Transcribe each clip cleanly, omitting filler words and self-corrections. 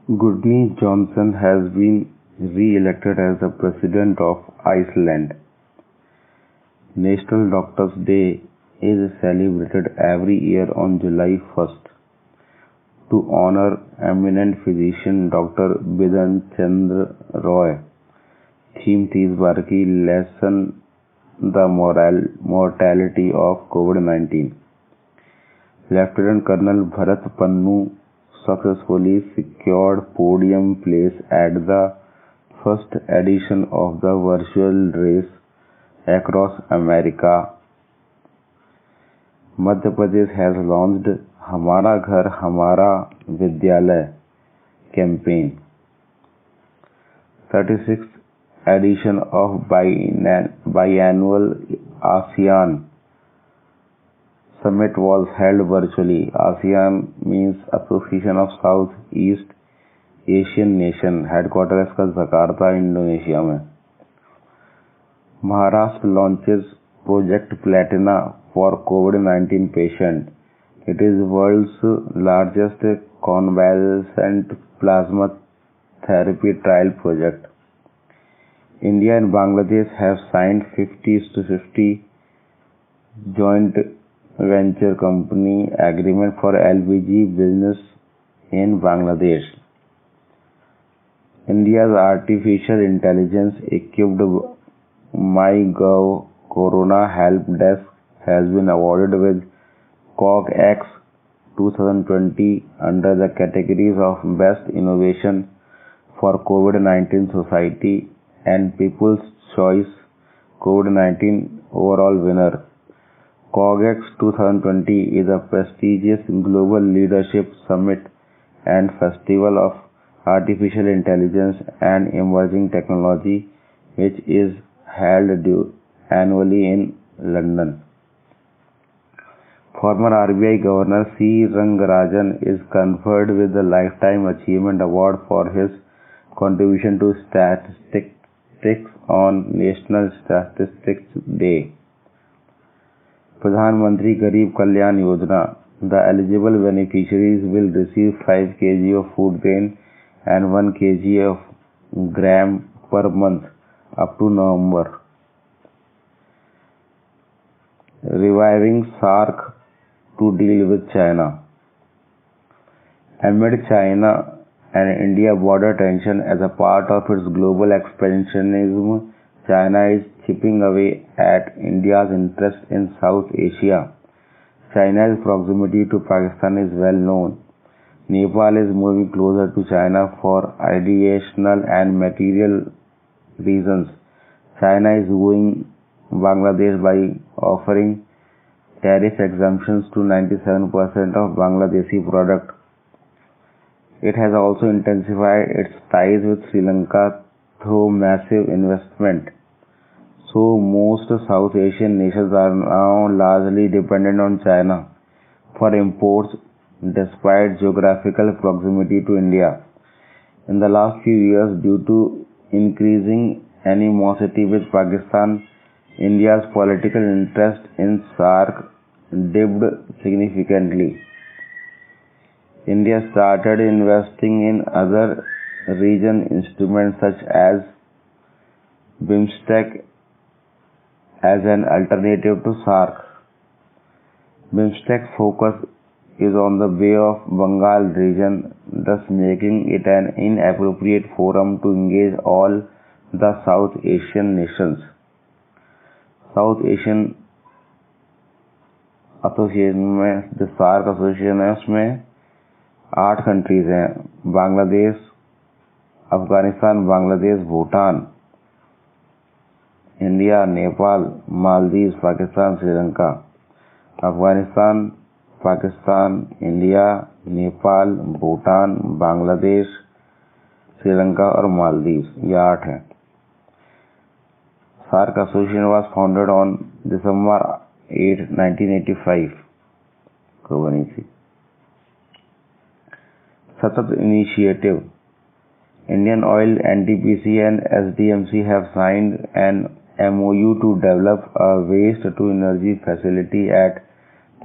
Gudni Johnson has been re-elected as the President of Iceland. National Doctors' Day is celebrated every year on July 1st to honor eminent physician Dr. Bidan Chandra Roy. Theme इस बार की lesson the mortality of COVID-19. Lieutenant Colonel Bharat Pannu successfully secured podium place at the first edition of the virtual race across America. Madhya Pradesh has launched Hamara Ghar Hamara Vidyalaya campaign. 36th edition of biannual ASEAN Summit was held virtually. ASEAN means Association of Southeast Asian Nations. Headquarter इसका Jakarta Indonesia में. Maharashtra launches Project Platina for COVID-19 patient. It is world's largest convalescent plasma therapy trial project. India and Bangladesh have signed 50-50 joint venture company agreement for LPG business in Bangladesh. India's artificial intelligence equipped MyGov Corona Help Desk has been awarded with CogX 2020 under the categories of Best Innovation for COVID-19 Society and People's Choice COVID-19 Overall Winner. CogX 2020 is a prestigious global leadership summit and festival of artificial intelligence and emerging technology which is held annually in London. Former RBI Governor C. Rangarajan is conferred with the Lifetime Achievement Award for his contribution to statistics on National Statistics Day. प्रधानमंत्री गरीब Kalyan Yojana. The eligible beneficiaries will receive 5 kg of food grain and 1 kg of gram per month up to November. Reviving SAARC to deal with China. Amid China and India border tension as a part of its global expansionism, China is chipping away at India's interest in South Asia. China's proximity to Pakistan is well known. Nepal is moving closer to China for ideational and material reasons. China is wooing Bangladesh by offering tariff exemptions to 97% of Bangladeshi product. It has also intensified its ties with Sri Lanka through massive investment. So most South Asian nations are now largely dependent on China for imports despite geographical proximity to India. In the last few years, due to increasing animosity with Pakistan, India's political interest in SAARC dipped significantly. India started investing in other region instruments such as BIMSTEC as an alternative to SAARC. BIMSTEC focus is on the Bay of Bengal region, thus making it an inappropriate forum to engage all the South Asian nations. South Asian association में जो SAARC association है उसमें 8 countries हैं, Bangladesh, Afghanistan, Bangladesh, Bhutan, India, Nepal, Maldives, Pakistan, Sri Lanka. Afghanistan, Pakistan, India, Nepal, Bhutan, Bangladesh, Sri Lanka और मालदीव, ये 8 हैं। SAARC association was founded on December 8, 1985 को बनी थी। सतत initiative. Indian Oil, NTPC and SDMC have signed an MOU to develop a waste to energy facility at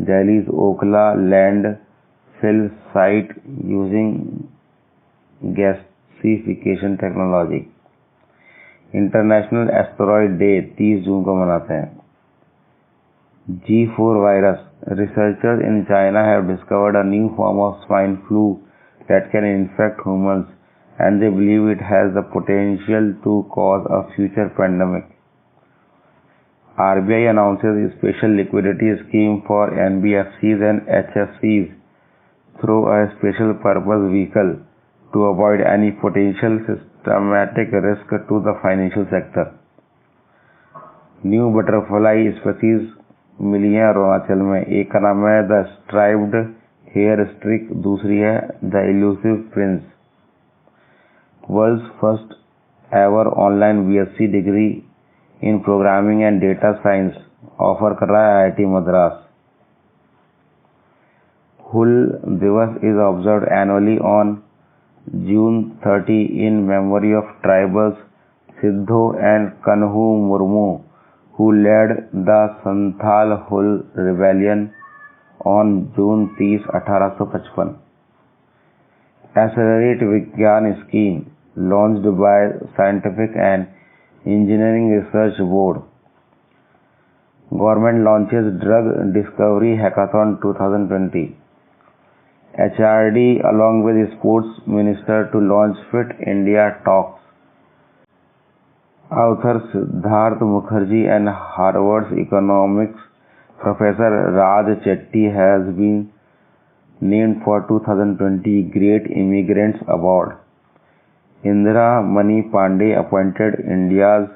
Delhi's Okla landfill site using gasification technology. International asteroid day 30 जून को मनाते हैं। G4 virus. Researchers in China have discovered a new form of swine flu that can infect humans, and they believe it has the potential to cause a future pandemic. RBI announces a special liquidity scheme for NBFCs and HFCs through a special purpose vehicle to avoid any potential systematic risk to the financial sector. New butterfly species मिली है अरुणाचल में। एक का नाम है the striped hair streak, दूसरी है the elusive prince. World's first ever online BSc degree in programming and data science offer कर रहा है IIT Madras. Hul Diwas is observed annually on June 30 in memory of tribals Sidho and Kanhu Murmu, who led the Santhal Hul rebellion on June 30, 1855. Accelerate Vigyan scheme launched by Scientific and Engineering Research Board. Government launches Drug Discovery Hackathon 2020. HRD along with Sports Minister to launch Fit India Talks. Author Siddharth Mukherjee and Harvard's economics professor Raj Chetty has been named for 2020 Great Immigrants Award. Indira Mani Pandey appointed India's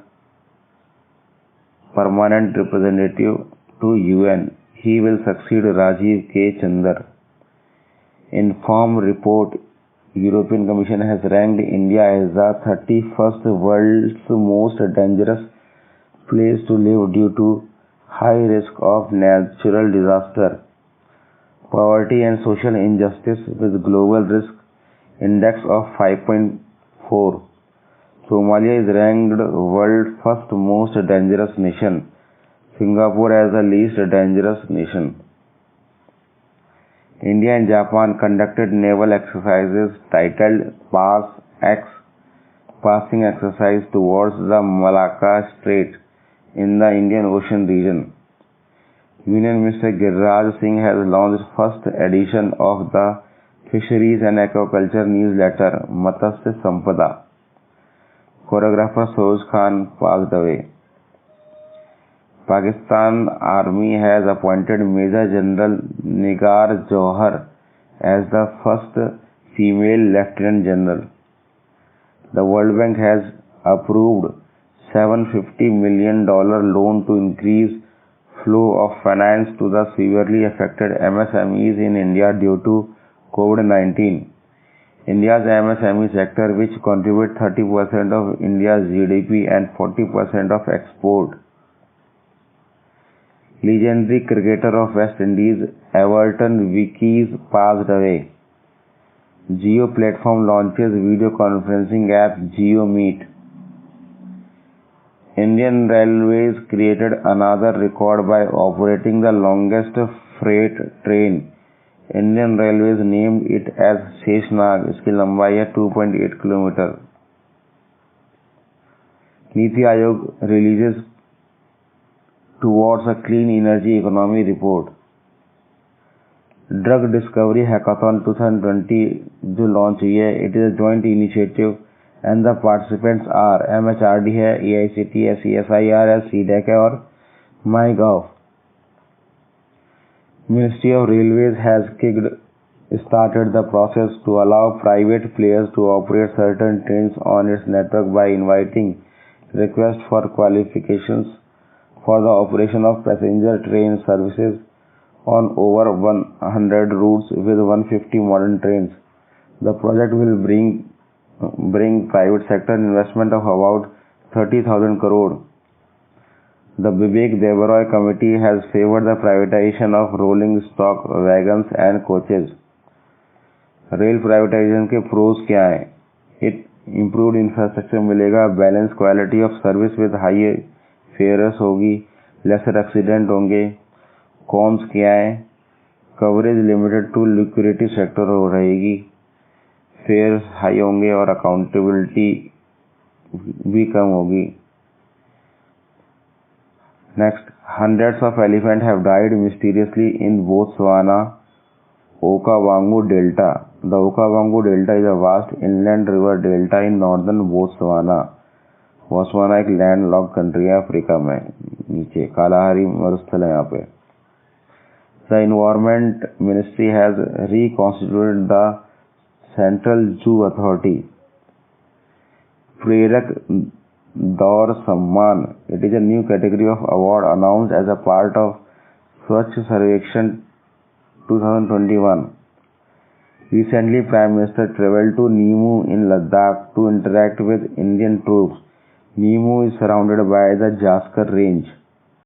permanent representative to UN. He will succeed Rajiv K. Chandar. Inform report. European Commission has ranked India as the 31st world's most dangerous place to live due to high risk of natural disaster, poverty and social injustice with global risk index of 5.4. Somalia is ranked world's first most dangerous nation. Singapore as the least dangerous nation. India and Japan conducted naval exercises titled PAS-X, passing exercise towards the Malacca Strait in the Indian Ocean region. Union Minister Giriraj Singh has launched first edition of the Fisheries and Aquaculture newsletter Matsya Sampada. Choreographer Soroush Khan passed away. Pakistan Army has appointed Major General Nigar Johar as the first female Lieutenant General. The World Bank has approved $750 million loan to increase flow of finance to the severely affected MSMEs in India due to COVID-19. India's MSME sector, which contributes 30% of India's GDP and 40% of export. Legendary cricketer of West Indies Everton Vickers passed away. Jio platform launches video conferencing app Jio Meet. Indian Railways created another record by operating the longest freight train. Indian Railways named it as Sheshnag. इसकी लंबाई है 2.8 kilometre. NITI Aayog releases towards a clean energy economy report. Drug Discovery Hackathon 2020 जो launch हुई है, it is a joint initiative and the participants are MHRD है, AICT है, CSIR है, CDAC है और MyGov. Ministry of Railways has started the process to allow private players to operate certain trains on its network by inviting requests for qualifications for the operation of passenger train services on over 100 routes with 150 modern trains. The project will bring private sector investment of about 30,000 crore. The Vivek Debaroy committee has favored the privatization of rolling stock wagons and coaches. Rail privatization के pros क्या हैं? It improved infrastructure मिलेगा, balance quality of service with high fares होगी, lesser accident होंगे. Cons क्या है? Coverage limited to liquidity sector हो रहेगी. फेयर्स हाई होंगे और अकाउंटेबिलिटी भी कम होगी। Next, hundreds of elephants have died mysteriously in Botswana Okavango Delta. The Okavango Delta is a vast inland river delta in northern Botswana. Botswana एक landlocked country है Africa में, नीचे कालाहारी मरुस्थल है यहाँ पे। The Environment Ministry has reconstituted the Central Zoo Authority. प्रेरक दौर सम्मान, it is a new category of award announced as a part of Swachh Sarvekhan 2021. Recently, Prime Minister traveled to Nimu in Ladakh to interact with Indian troops. Nimu is surrounded by the Jaskar Range.